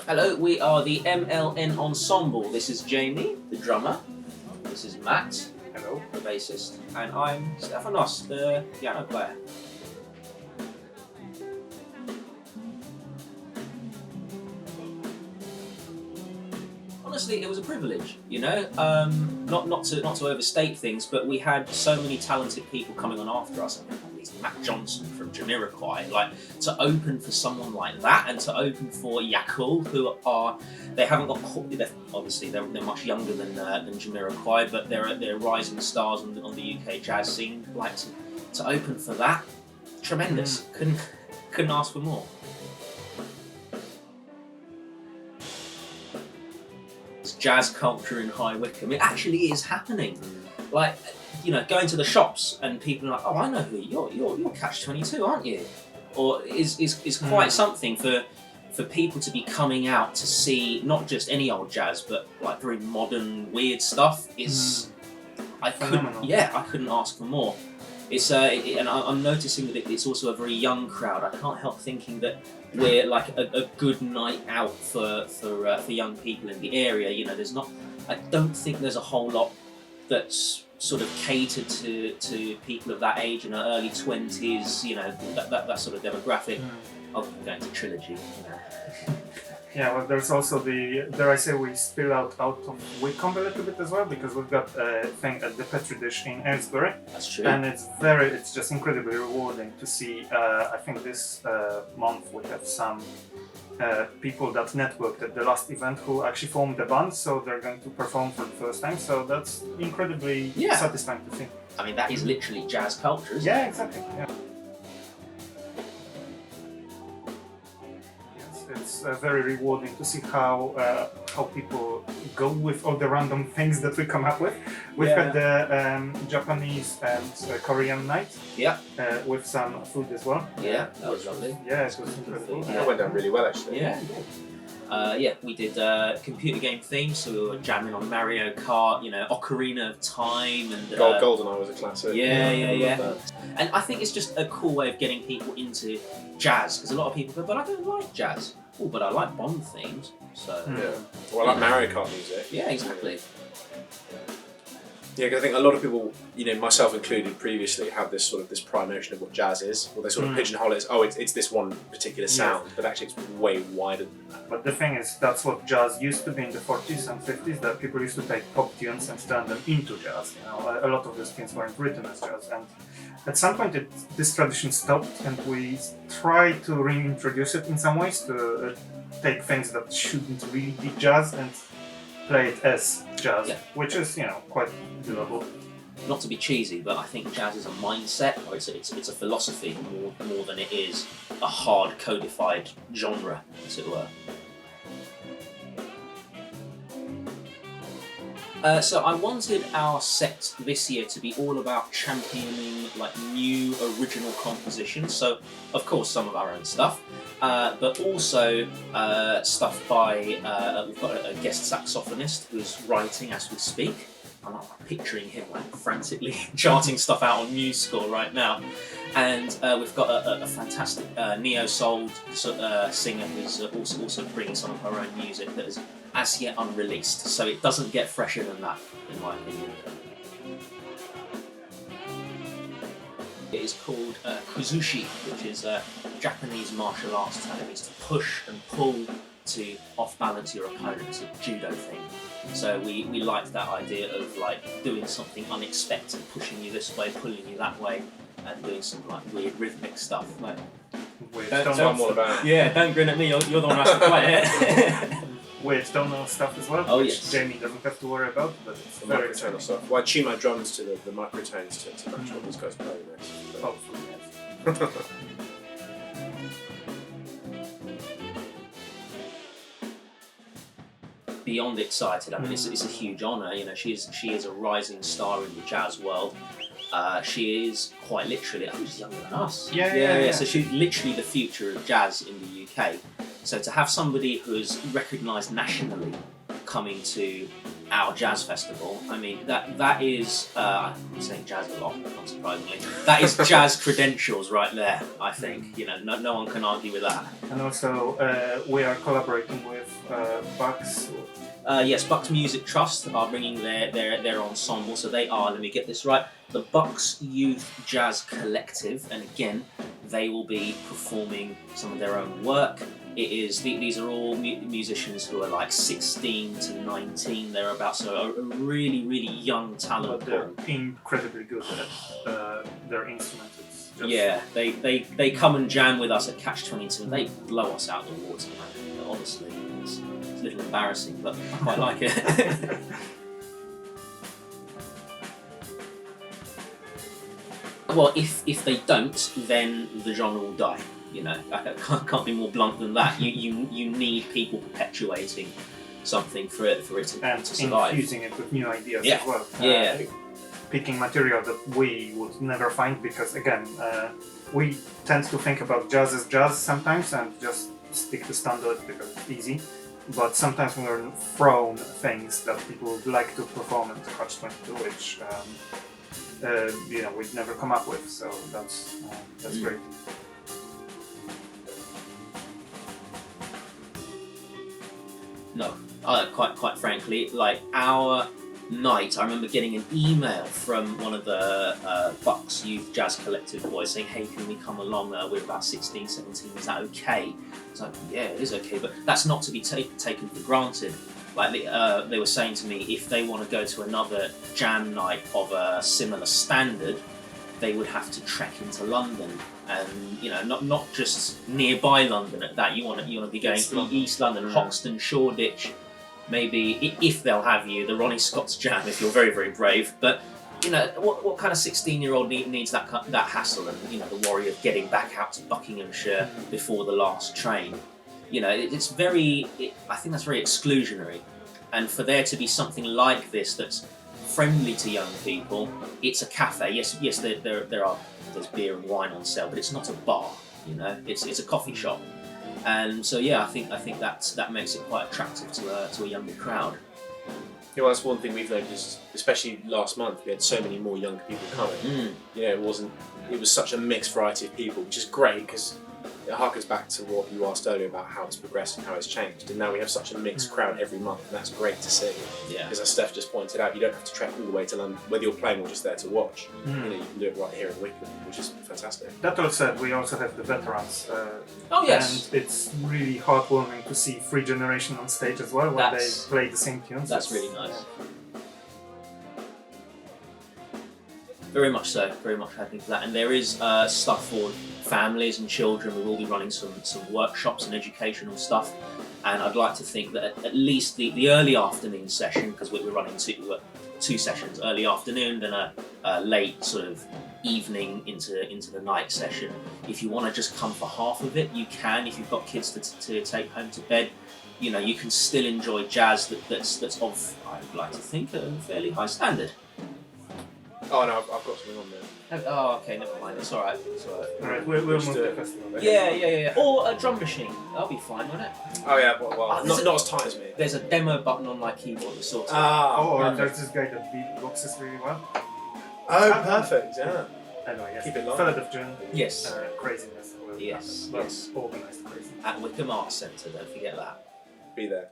Hello, we are the MLN Ensemble. This is Jamie, the drummer. This is Matt, Hello. the bassist. And I'm Stefanos, the piano player. Honestly, it was a privilege, you know. Not to overstate things, but we had so many talented people coming on after us. These Matt Johnson from Jamiroquai, like to open for someone like that, and to open for Yakul, who are they haven't got obviously they're much younger than Jamiroquai, but they're rising stars on the UK jazz scene. Like to open for that, tremendous. Couldn't ask for more. Jazz culture in High Wycombe. It actually is happening. Like, you know, going to the shops and people are like, oh, I know who you're Catch-22, aren't you? Or is quite something for people to be coming out to see not just any old jazz, but like very modern, weird stuff. I couldn't ask for more. It's and I'm noticing that it's also a very young crowd. I can't help thinking that we're like a good night out for young people in the area. You know, I don't think there's a whole lot that's sort of catered to people of that age in their early 20s. You know, that sort of demographic. Of going to Trilogy. You know. Yeah, well, there's also dare I say, we spill out of Wycombe a little bit as well, because we've got a thing at the Petri Dish in Aylesbury. That's true. And it's just incredibly rewarding to see. I think this month we have some people that networked at the last event who actually formed the band, so they're going to perform for the first time. So that's incredibly satisfying to see. I mean, that is literally jazz culture, isn't it? Yeah, exactly. Yeah. It's very rewarding to see how people go with all the random things that we come up with. We've had the Japanese and Korean night. Yeah. With some food as well. Yeah, that was lovely. Yeah, it was incredible. That went down really well, actually. Yeah, we did computer game themes, so we were jamming on Mario Kart, you know, Ocarina of Time, and GoldenEye was a classic. Yeah. And I think it's just a cool way of getting people into jazz, because a lot of people go, but I don't like jazz. Oh, but I like Bond themes. So Well, I like Mario Kart music. Yeah, exactly. Yeah, because I think a lot of people, you know, myself included previously, have this prior notion of what jazz is, or they sort of pigeonhole it as, oh, it's this one particular sound, but actually it's way wider than that. But the thing is, that's what jazz used to be in the 40s and 50s, that people used to take pop tunes and turn them into jazz. You know, a lot of those things weren't written as jazz, and at some point this tradition stopped, and we tried to reintroduce it in some ways, to take things that shouldn't really be jazz and play it as jazz, which is, you know, quite doable. Not to be cheesy, but I think jazz is a mindset, or it's a philosophy more than it is a hard codified genre, as it were. So I wanted our set this year to be all about championing like new original compositions. So of course some of our own stuff, but also stuff by we've got a guest saxophonist who's writing as we speak. I'm picturing him like frantically charting stuff out on MuseScore right now. And we've got a fantastic neo-soul singer who's also bringing some of her own music that is as yet unreleased. So it doesn't get fresher than that, in my opinion. It is called kuzushi, which is a Japanese martial arts term. It means to push and pull to off-balance your opponent. It's a judo thing. So we liked that idea of like doing something unexpected, pushing you this way, pulling you that way, and doing some like weird rhythmic stuff. Like, That's what I'm all about. Yeah, don't grin at me. You're the one who has to play it. Weird tonal stuff as well, which Jamie doesn't have to worry about, but it's The very microtonal stuff. Well, I tune my drums to the microtones to match what these guys play next. hopefully, yes. Beyond excited. I mean, it's a huge honour. You know, she is a rising star in the jazz world. She is quite literally, I think she's younger than us. Yeah. So she's literally the future of jazz in the UK. So to have somebody who's recognised nationally coming to our jazz festival. I mean, that is, I'm saying jazz a lot, unsurprisingly. That is jazz credentials right there, I think. You know, no one can argue with that. And also, we are collaborating with Bucks. Yes, Bucks Music Trust are bringing their ensemble, so they are, let me get this right, the Bucks Youth Jazz Collective, and again, they will be performing some of their own work. These are all musicians who are like 16 to 19, thereabouts, so a really, really young talent. But they're incredibly good at their instruments. It's just... Yeah, they come and jam with us at Catch-22, and they blow us out of the water, man. Honestly, it's a little embarrassing, but I quite like it. Well, if they don't, then the genre will die. You know, I can't be more blunt than that. You need people perpetuating something for it to survive. And infusing it with new ideas Yeah. as well. Yeah. Picking material that we would never find, because again, we tend to think about jazz as jazz sometimes and just stick to standard because it's easy. But sometimes we're thrown things that people would like to perform at Catch-22, which you know, we'd never come up with. So that's great. No, quite frankly, like our night, I remember getting an email from one of the Bucks Youth Jazz Collective boys saying, hey, can we come along? We're about 16, 17, is that okay? It's like, yeah, it is okay, but that's not to be taken for granted. Like they were saying to me, if they want to go to another jam night of a similar standard, they would have to trek into London, and you know, not just nearby London at that. You want to be going to East London, Hoxton, Shoreditch, maybe if they'll have you, the Ronnie Scott's Jam if you're very, very brave. But you know, what kind of 16-year-old needs that hassle and you know the worry of getting back out to Buckinghamshire before the last train? You know, it's very. I think that's very exclusionary, and for there to be something like this that's friendly to young people, it's a cafe. Yes, there's beer and wine on sale, but it's not a bar. You know, it's a coffee shop, and so yeah, I think that makes it quite attractive to a younger crowd. Yeah, well, that's one thing we've noticed, especially last month. We had so many more young people coming. You know, it was such a mixed variety of people, which is great because it harkens back to what you asked earlier about how it's progressed and how it's changed. And now we have such a mixed crowd every month, and that's great to see. Yeah. Because as Steph just pointed out, you don't have to trek all the way to London, whether you're playing or just there to watch. You know, you can do it right here in Wickham, which is fantastic. That all said, we also have the veterans. Oh yes. And it's really heartwarming to see Free Generation on stage as well when they play the same tunes. That's really nice. Very much so, very much happy for that. And there is stuff for families and children. We will be running some workshops and educational stuff. And I'd like to think that at least the early afternoon session, because we're running two sessions, early afternoon, then a late sort of evening into the night session. If you want to just come for half of it, you can. If you've got kids to take home to bed, you know, you can still enjoy jazz that's of, I'd like to think, a fairly high standard. Oh no, I've got something on there. Oh, okay, never mind. It's all right. Alright, we'll move to the festival. Yeah. Or a drum machine. That'll be fine, won't it? Oh yeah, well not as tight as me. There's a demo button on my keyboard that sorts or there's this guy that beatboxes really well. Oh, perfect. Yeah. Anyway, yes. Keep it light. 3rd of June. Yes. Craziness. Yes. Organized craziness. At Wickham Arts Centre. Don't forget that. Be there.